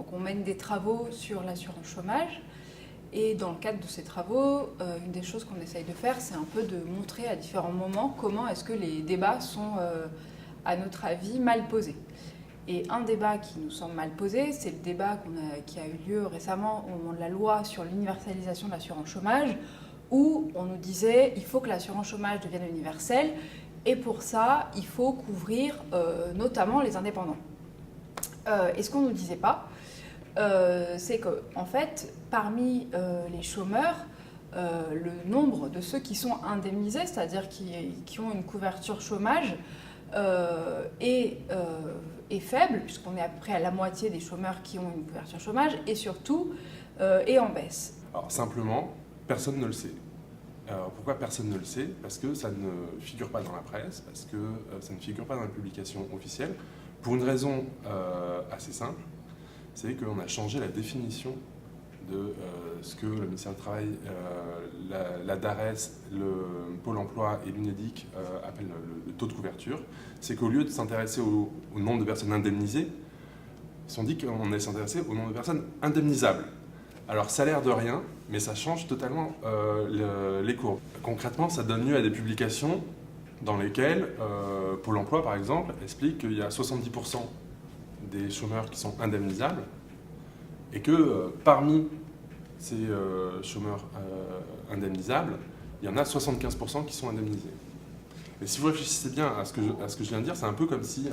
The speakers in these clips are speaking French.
Donc on mène des travaux sur l'assurance chômage. Et dans le cadre de ces travaux, une des choses qu'on essaye de faire, c'est un peu de montrer à différents moments comment est-ce que les débats sont, à notre avis, mal posés. Et un débat qui nous semble mal posé, c'est le débat qui a eu lieu récemment au moment de la loi sur l'universalisation de l'assurance chômage, où on nous disait qu'il faut que l'assurance chômage devienne universelle, et pour ça, il faut couvrir notamment les indépendants. Et ce qu'on ne nous disait pas, c'est qu'en fait, parmi les chômeurs, le nombre de ceux qui sont indemnisés, c'est-à-dire qui ont une couverture chômage, est faible, puisqu'on est à peu près à la moitié des chômeurs qui ont une couverture chômage, et surtout est en baisse. Alors simplement, personne ne le sait. Alors, pourquoi personne ne le sait? Parce que ça ne figure pas dans la presse, parce que ça ne figure pas dans les publications officielles, pour une raison assez simple. C'est qu'on a changé la définition de ce que le ministère du Travail, la DARES, le Pôle emploi et l'UNEDIC appellent le taux de couverture. C'est qu'au lieu de s'intéresser au nombre de personnes indemnisées, ils se sont dit qu'on allait s'intéresser au nombre de personnes indemnisables. Alors ça a l'air de rien, mais ça change totalement les courbes. Concrètement, ça donne lieu à des publications dans lesquelles Pôle emploi, par exemple, explique qu'il y a 70% des chômeurs qui sont indemnisables et que parmi ces chômeurs indemnisables, il y en a 75% qui sont indemnisés. Et si vous réfléchissez bien à ce que je viens de dire, c'est un peu comme si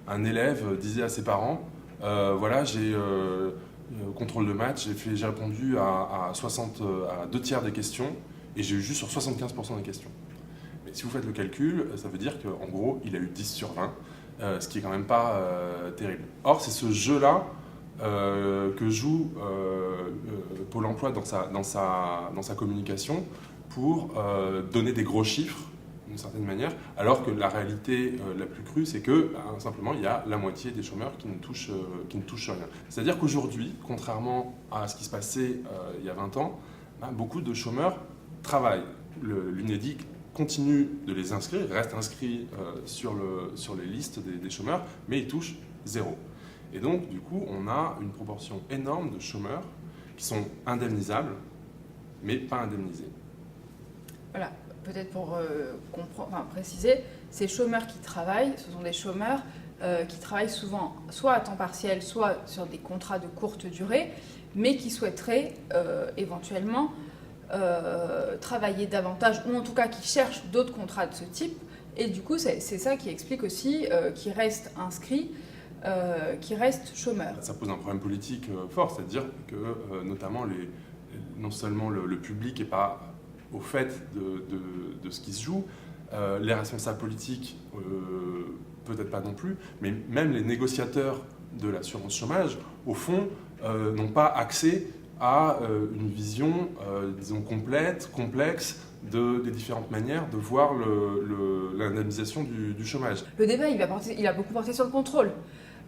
un élève disait à ses parents voilà, j'ai contrôle de maths, j'ai répondu à 2 tiers des questions et j'ai eu juste sur 75% des questions. Mais si vous faites le calcul, ça veut dire qu'en gros, il a eu 10 sur 20. Ce qui est quand même pas terrible. Or, c'est ce jeu-là que joue Pôle emploi dans sa communication pour donner des gros chiffres, d'une certaine manière, alors que la réalité la plus crue, c'est que simplement, il y a la moitié des chômeurs qui ne touchent rien. C'est-à-dire qu'aujourd'hui, contrairement à ce qui se passait il y a 20 ans, beaucoup de chômeurs travaillent. L'UNEDIC continue de les inscrire, ils restent inscrits sur les listes des chômeurs, mais ils touchent 0. Et donc, du coup, on a une proportion énorme de chômeurs qui sont indemnisables, mais pas indemnisés. Voilà, peut-être pour préciser, ces chômeurs qui travaillent, ce sont des chômeurs qui travaillent souvent soit à temps partiel, soit sur des contrats de courte durée, mais qui souhaiteraient éventuellement travailler davantage, ou en tout cas qui cherchent d'autres contrats de ce type. Et du coup, c'est ça qui explique aussi qu'ils restent inscrits, qu'ils restent chômeurs. Ça pose un problème politique fort, c'est-à-dire que notamment non seulement le public n'est pas au fait de ce qui se joue, les responsables politiques peut-être pas non plus, mais même les négociateurs de l'assurance chômage, au fond, n'ont pas accès à une vision, disons, complète, complexe, des différentes manières de voir l'indemnisation du chômage. Le débat, il a beaucoup porté sur le contrôle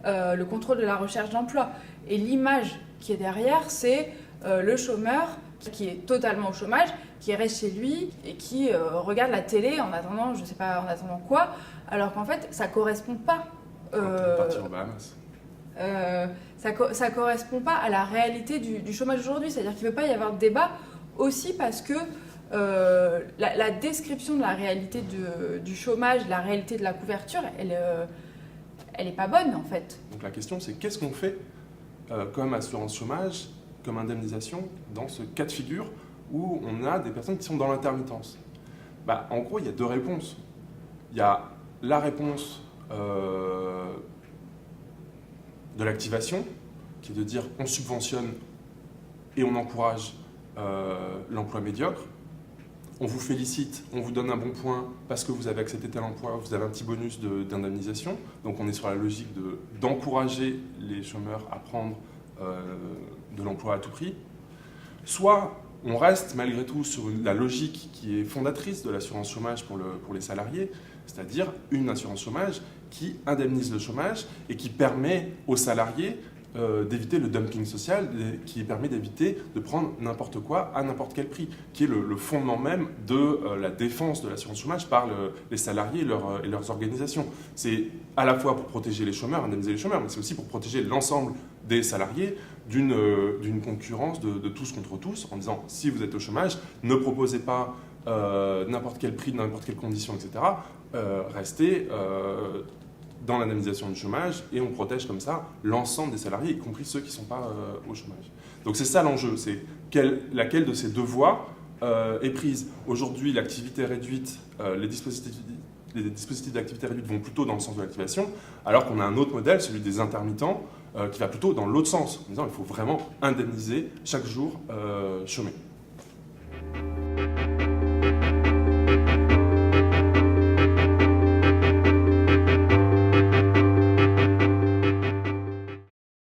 de la recherche d'emploi. Et l'image qui est derrière, c'est le chômeur qui est totalement au chômage, qui reste chez lui et qui regarde la télé en attendant, je sais pas, en attendant quoi, alors qu'en fait, ça correspond pas. Partir aux Bahamas. Ça correspond pas à la réalité du chômage aujourd'hui. C'est-à-dire qu'il ne peut pas y avoir de débat aussi parce que la description de la réalité du chômage, la réalité de la couverture, elle est pas bonne en fait. Donc la question c'est qu'est-ce qu'on fait comme assurance chômage, comme indemnisation dans ce cas de figure où on a des personnes qui sont dans l'intermittence? En gros, il y a 2 réponses. Il y a la réponse de l'activation, qui est de dire on subventionne et on encourage l'emploi médiocre. On vous félicite, on vous donne un bon point parce que vous avez accepté tel emploi, vous avez un petit bonus d'indemnisation. Donc on est sur la logique d'encourager les chômeurs à prendre de l'emploi à tout prix. Soit on reste malgré tout sur la logique qui est fondatrice de l'assurance chômage pour les salariés, c'est-à-dire une assurance chômage qui indemnise le chômage et qui permet aux salariés d'éviter le dumping social, qui permet d'éviter de prendre n'importe quoi à n'importe quel prix, qui est le fondement même de la défense de l'assurance chômage par les salariés et leurs organisations. C'est à la fois pour protéger les chômeurs, indemniser les chômeurs, mais c'est aussi pour protéger l'ensemble des salariés d'une concurrence de tous contre tous, en disant si vous êtes au chômage, ne proposez pas n'importe quel prix, n'importe quelle condition, etc. Restez dans l'indemnisation du chômage et on protège comme ça l'ensemble des salariés, y compris ceux qui ne sont pas au chômage. Donc c'est ça l'enjeu, c'est laquelle de ces deux voies est prise. Aujourd'hui, l'activité réduite, les dispositifs d'activité réduite vont plutôt dans le sens de l'activation, alors qu'on a un autre modèle, celui des intermittents, qui va plutôt dans l'autre sens, en disant qu'il faut vraiment indemniser chaque jour chômé.